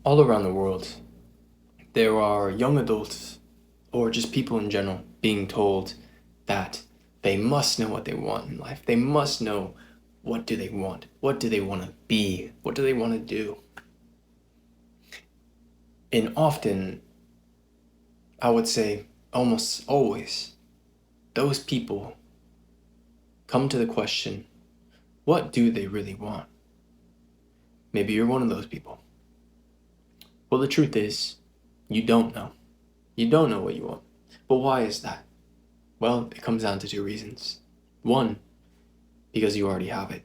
all around the world, there are young adults or just people in general being told that they must know what they want in life. They must know what do they want? What do they want to be? What do they want to do? And often, I would say almost always, those people come to the question, what do they really want? Maybe you're one of those people. Well, the truth is, you don't know. You don't know what you want. But why is that? Well, it comes down to two reasons. One, because you already have it.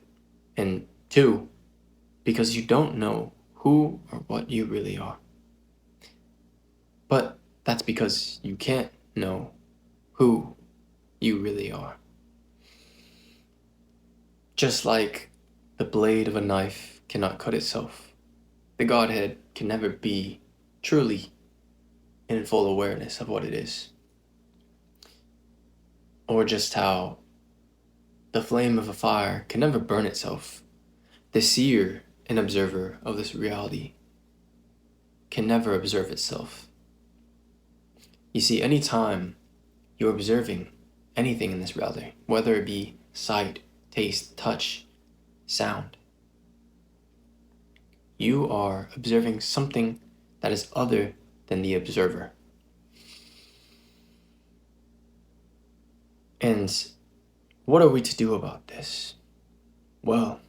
And two, because you don't know who or what you really are. But that's because you can't know who you really are. Just like the blade of a knife cannot cut itself, the Godhead can never be truly in full awareness of what it is. Or just how the flame of a fire can never burn itself. The seer and observer of this reality can never observe itself. You see, anytime you're observing anything in this reality, whether it be sight, taste, touch, sound, you are observing something that is other than the observer. And what are we to do about this? Well,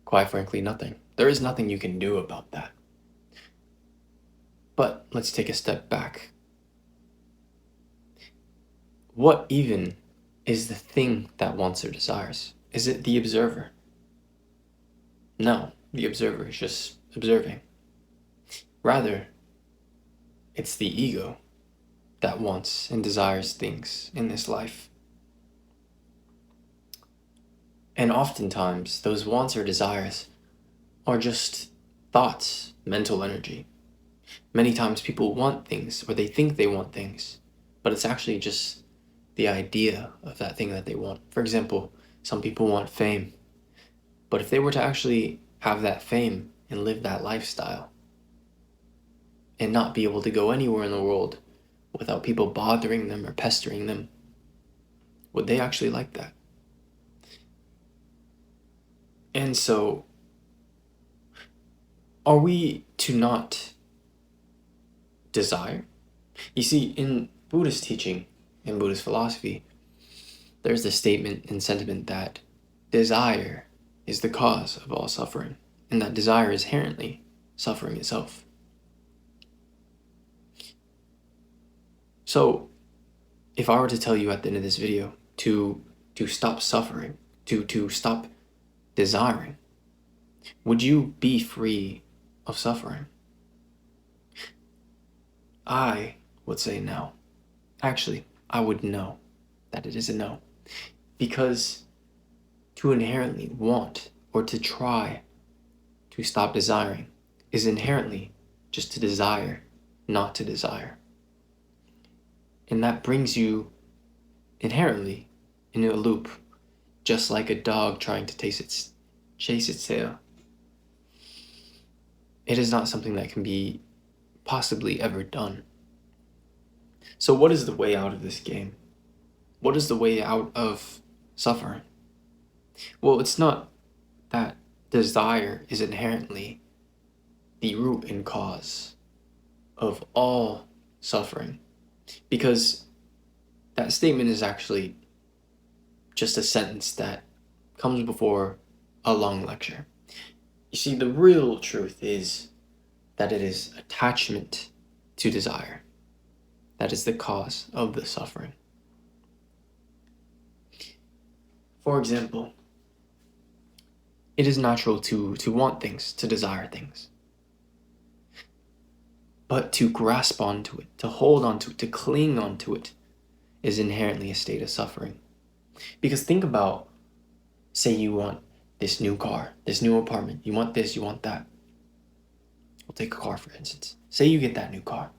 quite frankly, nothing. There is nothing you can do about that. But let's take a step back. What even is the thing that wants or desires? Is it the observer? No, the observer is just observing. Rather, it's the ego that wants and desires things in this life. And oftentimes, those wants or desires are just thoughts, mental energy. Many times people want things, or they think they want things, but it's actually just the idea of that thing that they want. For example, some people want fame, but if they were to actually have that fame and live that lifestyle, and not be able to go anywhere in the world without people bothering them or pestering them, would they actually like that? And so, are we to not desire? You see, in Buddhist teaching, in Buddhist philosophy, there's this statement and sentiment that desire is the cause of all suffering, and that desire is inherently suffering itself. So, if I were to tell you at the end of this video to stop suffering, to stop desiring, would you be free of suffering? I would say no. Actually, I would know that it is a no. Because to inherently want or to try to stop desiring is inherently just to desire, not to desire. And that brings you inherently into a loop, just like a dog trying to chase its tail. It is not something that can be possibly ever done. So what is the way out of this game? What is the way out of suffering? Well, it's not that desire is inherently the root and cause of all suffering, because that statement is actually just a sentence that comes before a long lecture. You see, the real truth is that it is attachment to desire that is the cause of the suffering. For example, it is natural to want things, to desire things. But to grasp onto it, to hold onto it, to cling onto it, is inherently a state of suffering. Because think about, say you want this new car, this new apartment, you want this, you want that. We'll take a car for instance. Say you get that new car.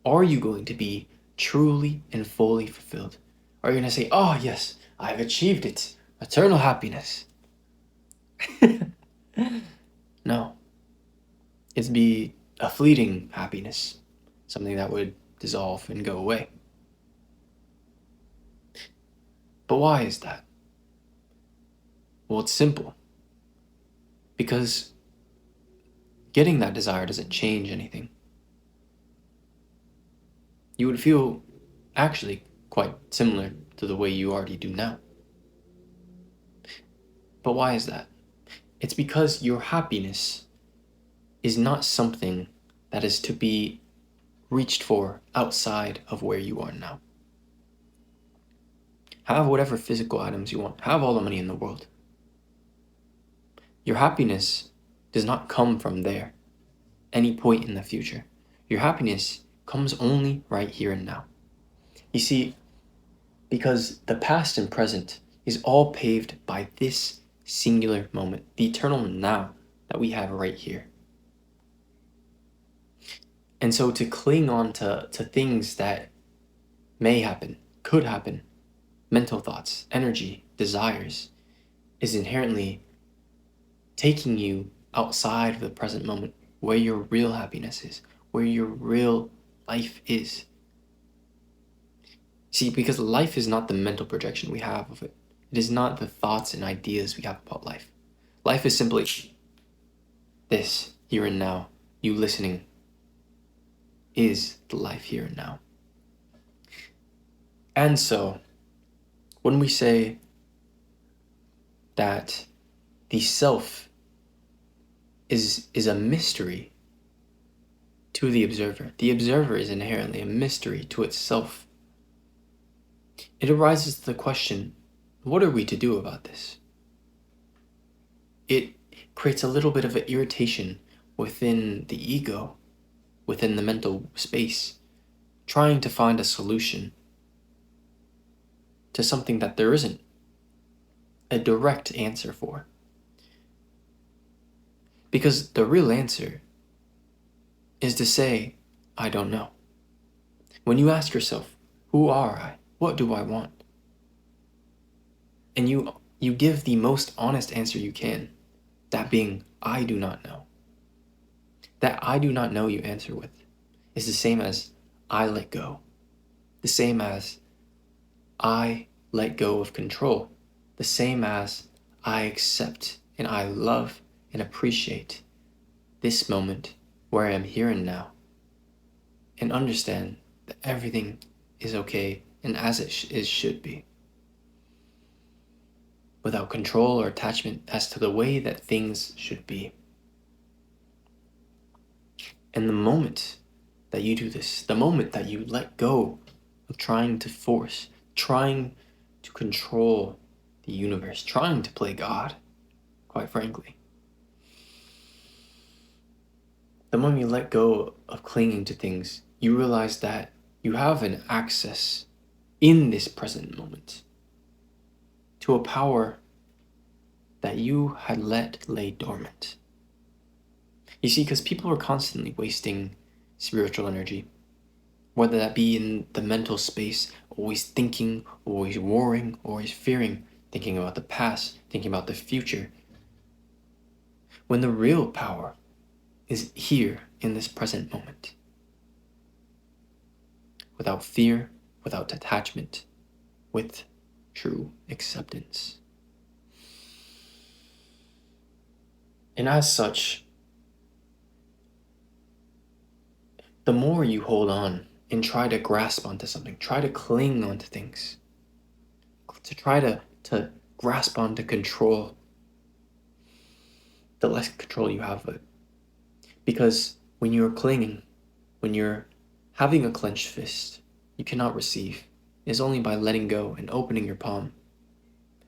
Are you going to be truly and fully fulfilled? Are you going to say, oh yes, I've achieved it, eternal happiness? No. It'd be a fleeting happiness, something that would dissolve and go away. But why is that? Well, it's simple. Because getting that desire doesn't change anything. You would feel actually quite similar to the way you already do now. But why is that? It's because your happiness is not something that is to be reached for outside of where you are now. Have whatever physical items you want. Have all the money in the world. Your happiness does not come from there, any point in the future. Your happiness comes only right here and now. You see, because the past and present is all paved by this singular moment, the eternal now that we have right here. And so to cling on to things that may happen, could happen, mental thoughts, energy, desires, is inherently taking you outside of the present moment, where your real happiness is, where your real life is. See, because life is not the mental projection we have of it. It is not the thoughts and ideas we have about life. Life is simply this, here and now. You listening is the life here and now. And so, when we say that the self is a mystery to the observer is inherently a mystery to itself. It arises to the question, what are we to do about this? It creates a little bit of an irritation within the ego, within the mental space, trying to find a solution to something that there isn't a direct answer for. Because the real answer is to say, I don't know. When you ask yourself, who are I? What do I want? And you give the most honest answer you can, that being, I do not know. That I do not know you answer with is the same as I let go. The same as I let go of control. The same as I accept and I love and appreciate this moment where I am here and now, and understand that everything is okay and as it should be, without control or attachment as to the way that things should be. And the moment that you do this, the moment that you let go of trying to force, trying to control the universe, trying to play God, quite frankly, the moment you let go of clinging to things, you realize that you have an access in this present moment to a power that you had let lay dormant. You see, because people are constantly wasting spiritual energy, whether that be in the mental space, always thinking, always worrying, always fearing, thinking about the past, thinking about the future, when the real power is here in this present moment. Without fear, without attachment, with true acceptance. And as such, the more you hold on and try to grasp onto something, try to cling onto things, to try to grasp onto control, the less control you have of it. Because when you're clinging, when you're having a clenched fist, you cannot receive. It is only by letting go and opening your palm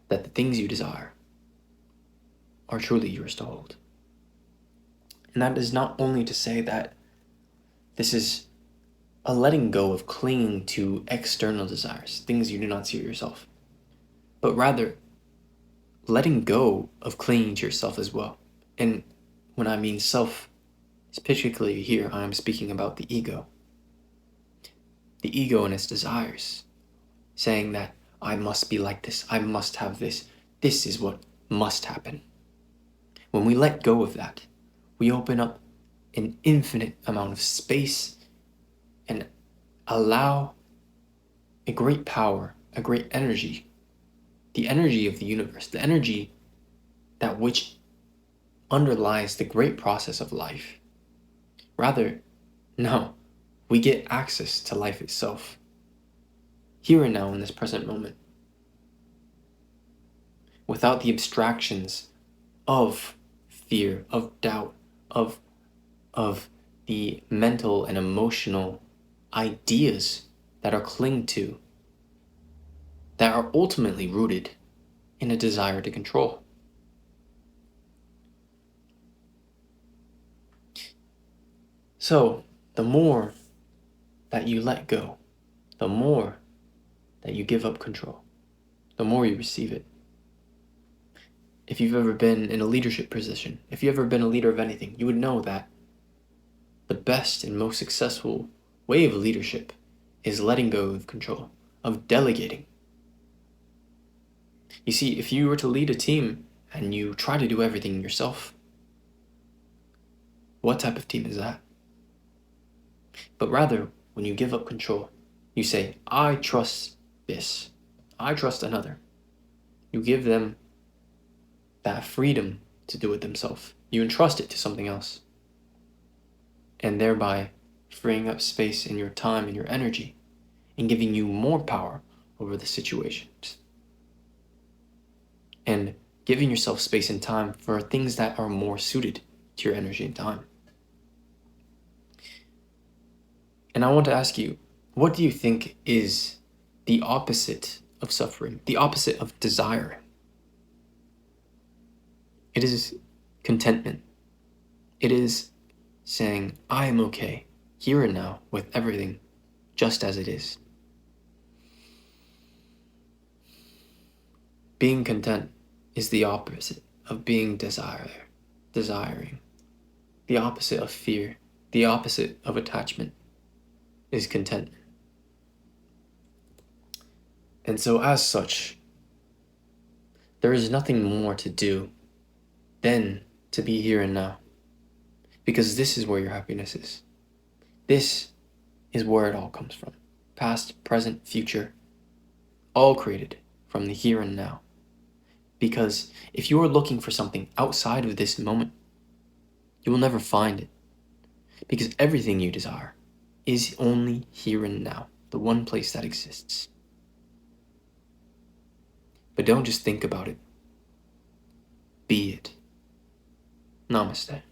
that the things you desire are truly yours to hold. And that is not only to say that this is a letting go of clinging to external desires, things you do not see yourself, but rather letting go of clinging to yourself as well. And when I mean self, particularly here, I am speaking about the ego. The ego and its desires, saying that I must be like this, I must have this is what must happen. When we let go of that, we open up an infinite amount of space and allow a great power, a great energy, the energy of the universe, the energy that which underlies the great process of life. Rather, no, we get access to life itself, here and now in this present moment, without the abstractions of fear, of doubt, of the mental and emotional ideas that are clinged to, that are ultimately rooted in a desire to control. So, the more that you let go, the more that you give up control, the more you receive it. If you've ever been in a leadership position, if you've ever been a leader of anything, you would know that the best and most successful way of leadership is letting go of control, of delegating. You see, if you were to lead a team and you try to do everything yourself, what type of team is that? But rather, when you give up control, you say, I trust this. I trust another. You give them that freedom to do it themselves. You entrust it to something else. And thereby freeing up space in your time and your energy and giving you more power over the situations. And giving yourself space and time for things that are more suited to your energy and time. And I want to ask you, what do you think is the opposite of suffering, the opposite of desire? It is contentment. It is saying, I am okay, here and now, with everything just as it is. Being content is the opposite of being desiring. The opposite of fear, the opposite of attachment is contentment. And so as such, there is nothing more to do than to be here and now. Because this is where your happiness is. This is where it all comes from. Past, present, future, all created from the here and now. Because if you are looking for something outside of this moment, you will never find it. Because everything you desire is only here and now, the one place that exists. But don't just think about it. Be it. Namaste.